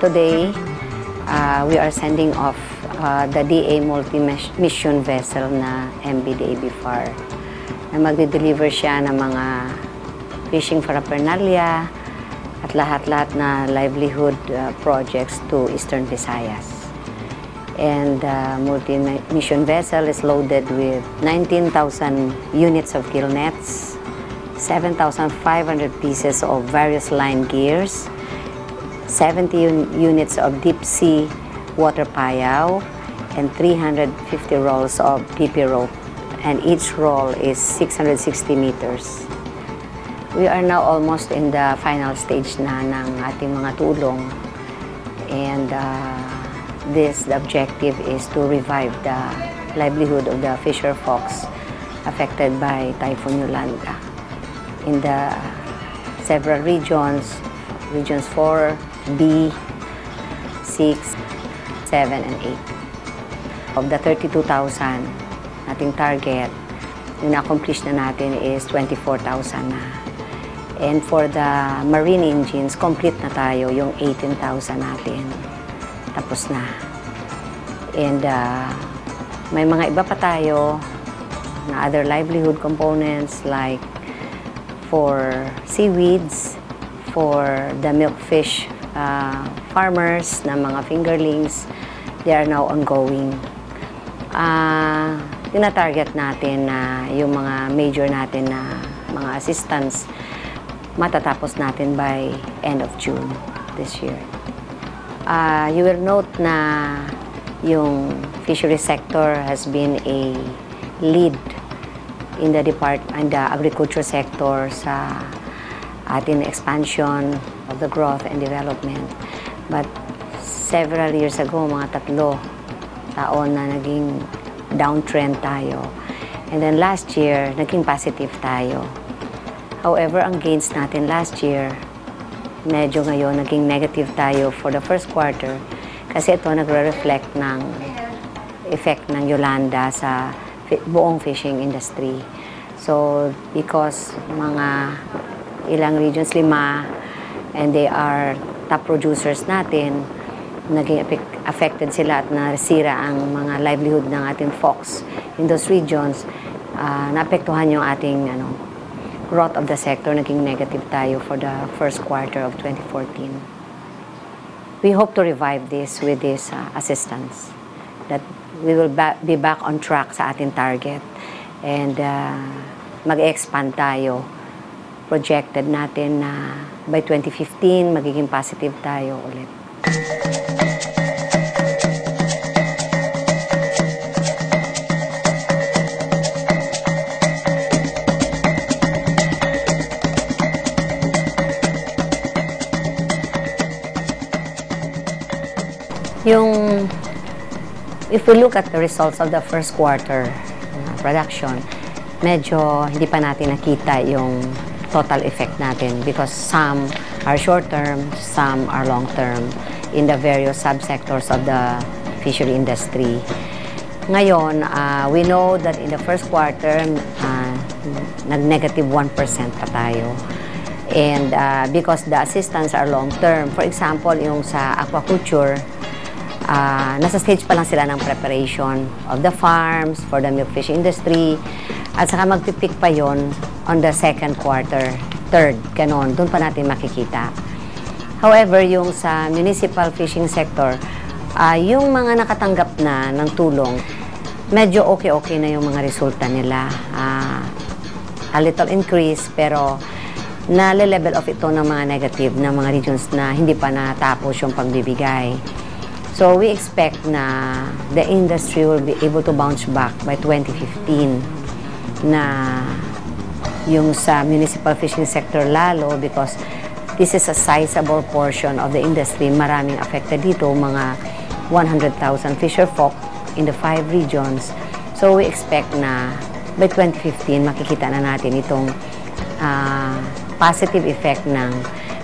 Today, we are sending off the DA multi-mission vessel na MV DA-BFAR na magde-deliver siya ng mga fishing paraphernalia at lahat-lahat na livelihood projects to Eastern Visayas. And the multi-mission vessel is loaded with 19,000 units of gill nets, 7,500 pieces of various line gears, 70 units of deep sea water payaw, and 350 rolls of PP rope. And each roll is 660 meters. We are now almost in the final stage na ng ating mga tulong. And the objective is to revive the livelihood of the fisher folks affected by Typhoon Yolanda in the several regions, regions 4, B, 6, 7, and 8. Of the 32,000 nating target, yung na-accomplish na natin is 24,000 na. And for the marine engines, complete na tayo, yung 18,000 natin. Tapos na. And may mga iba pa tayo na other livelihood components like for seaweeds, for the milkfish farmers na mga fingerlings, they are now ongoing. Tina-target natin na yung mga major natin na mga assistance matatapos natin by end of June this year. You will note na yung fishery sector has been a lead in the agriculture sector sa ating expansion of the growth and development. But several years ago, mga 3 taon na naging downtrend tayo. And then last year, naging positive tayo. However, ang gains natin last year, medyo ngayon naging negative tayo for the first quarter kasi ito nagre-reflect ng effect ng Yolanda sa buong fishing industry. So, because mga ilang regions, 5, and they are top producers natin, naging affected sila at nasira ang mga livelihood ng ating folks in those regions, naapektuhan yung ating growth of the sector, naging negative tayo for the first quarter of 2014. We hope to revive this with this assistance, that we will be back on track sa ating target and mag-expand tayo. Projected natin na by 2015, magiging positive tayo ulit. If we look at the results of the first quarter production, medyo hindi pa natin nakita yung total effect natin because some are short-term, some are long-term in the various subsectors of the fishery industry. Ngayon, we know that in the first quarter, nag-negative 1% pa tayo. And because the assistance are long-term, for example, yung sa aquaculture, nasa stage pa lang sila ng preparation of the farms for the milkfish industry at saka magpipik pa yon on the second quarter, third, ganon, doon pa natin makikita. However, yung sa municipal fishing sector, yung mga nakatanggap na ng tulong, medyo okay na yung mga resulta nila. A little increase, pero nale-level off ito ng mga negative na mga regions na hindi pa natapos yung pagbibigay. So we expect na the industry will be able to bounce back by 2015 na yung sa municipal fishing sector lalo because this is a sizable portion of the industry. Maraming affected dito, mga 100,000 fisher folk in the 5 regions. So we expect na by 2015 makikita na natin itong positive effect ng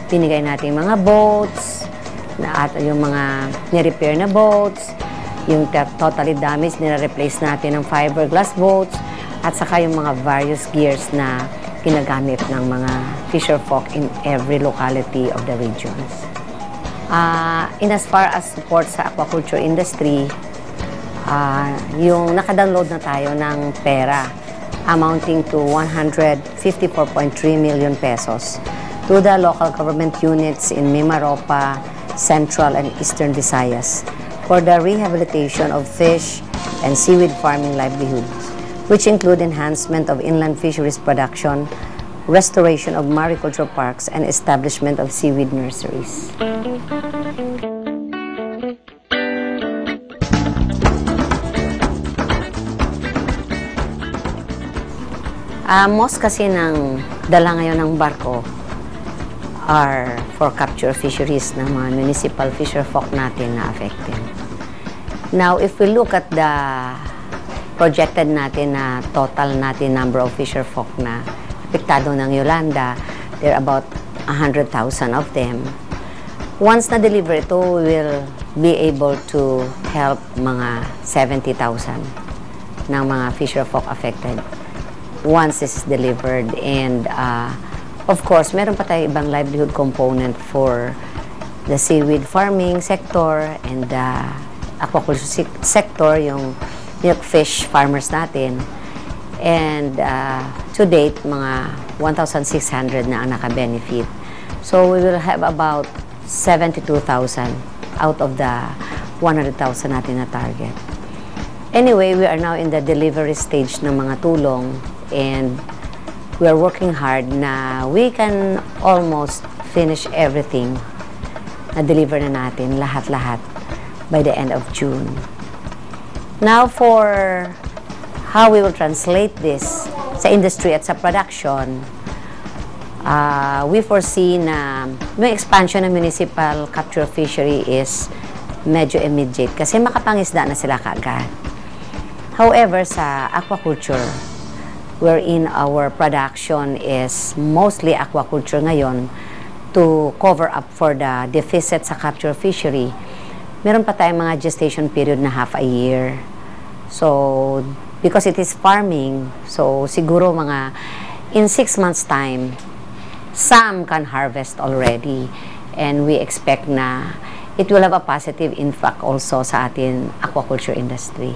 binigay natin mga boats, at yung mga ni-repair na boats, yung totally damaged, nire-replace natin ng fiberglass boats, at saka yung mga various gears na ginagamit ng mga fisher folk in every locality of the regions. In as far as support sa aquaculture industry, yung nakadownload na tayo ng pera amounting to 154.3 million pesos to the local government units in Mimaropa, Central and Eastern Visayas for the rehabilitation of fish and seaweed farming livelihoods, which include enhancement of inland fisheries production, restoration of mariculture parks, and establishment of seaweed nurseries. Most kasi ng dala ngayon ng barko are for capture fisheries ng mga municipal fisher folk natin na affected. Now, if we look at the projected natin na total natin number of fisher folk na apektado ng Yolanda, there are about 100,000 of them. Once na-deliver ito, we will be able to help mga 70,000 ng mga fisher folk affected once this is delivered. And of course, meron pa tayo ibang livelihood component for the seaweed farming sector and the aquaculture sector, yung milk fish farmers natin. And to date, mga 1,600 na ang naka-benefit. So we will have about 72,000 out of the 100,000 natin na target. Anyway, we are now in the delivery stage ng mga tulong, and we are working hard na we can almost finish everything na deliver na natin, lahat-lahat, by the end of June. Now, for how we will translate this sa industry at sa production, we foresee na yung expansion ng municipal capture fishery is medyo immediate kasi makapangisda na sila kaagad. However, sa aquaculture, wherein our production is mostly aquaculture ngayon to cover up for the deficit sa capture fishery, meron pa tayong mga gestation period na half a year. So, because it is farming, so siguro mga in 6 months time, some can harvest already, and we expect na it will have a positive impact also sa ating aquaculture industry.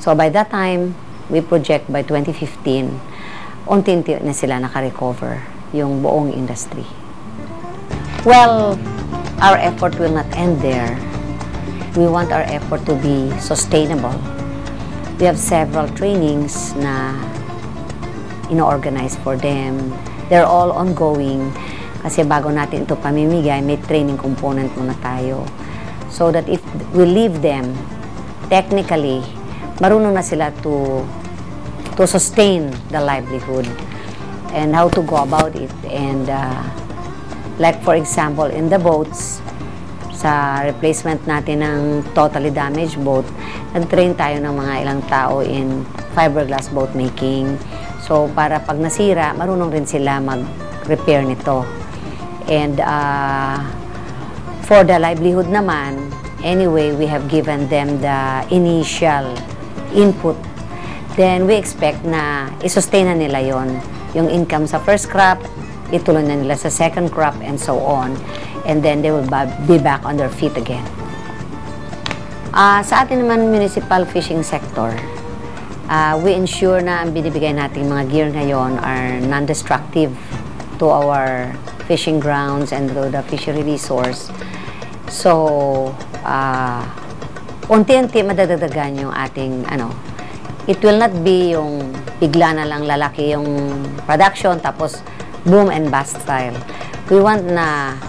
So by that time, we project by 2015, unti-unti na sila naka-recover yung buong industry. Well, our effort will not end there. We want our effort to be sustainable. We have several trainings na ino-organize for them. They're all ongoing kasi bago natin ito pamimigay, may training component muna tayo. So that if we leave them, technically, marunong na sila to sustain the livelihood and how to go about it. And like for example, in the boats, sa replacement natin ng totally damaged boat, nag-train tayo ng mga ilang tao in fiberglass boat making. So para pag nasira, marunong rin sila mag-repair nito. And for the livelihood naman, anyway, we have given them the initial input. Then we expect na i-sustain na nila yon, yung income sa first crop, ituloy na nila sa second crop, and so on. And then they will be back on their feet again. Sa atin naman municipal fishing sector, we ensure na ang binibigay nating mga gear ngayon are non-destructive to our fishing grounds and to the fishery resource. So, unti-unti madadagdagan yung ating it will not be yung bigla na lang lalaki yung production tapos boom and bust style. We want na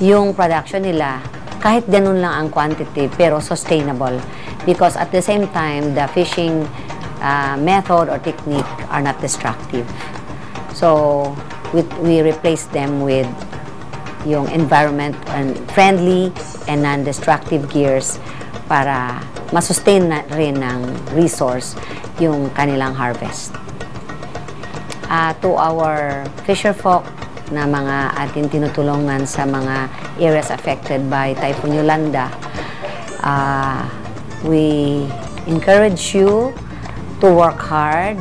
yung production nila kahit ganun lang ang quantity pero sustainable, because at the same time the fishing method or technique are not destructive. So we replace them with yung environment and friendly and non-destructive gears para masustain na rin ng resource yung kanilang harvest. To our fisher folk na mga ating tinutulungan sa mga areas affected by Typhoon Yolanda, we encourage you to work hard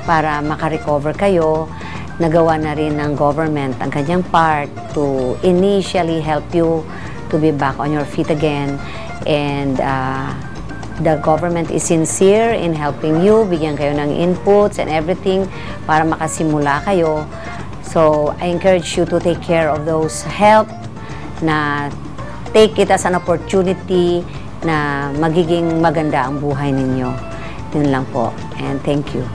para makarecover kayo. Nagawa na rin ng government ang kanyang part to initially help you to be back on your feet again. And the government is sincere in helping you, bigyan kayo ng inputs and everything para makasimula kayo. So, I encourage you to take care of those help, na take it as an opportunity na magiging maganda ang buhay ninyo. Yun lang po. And thank you.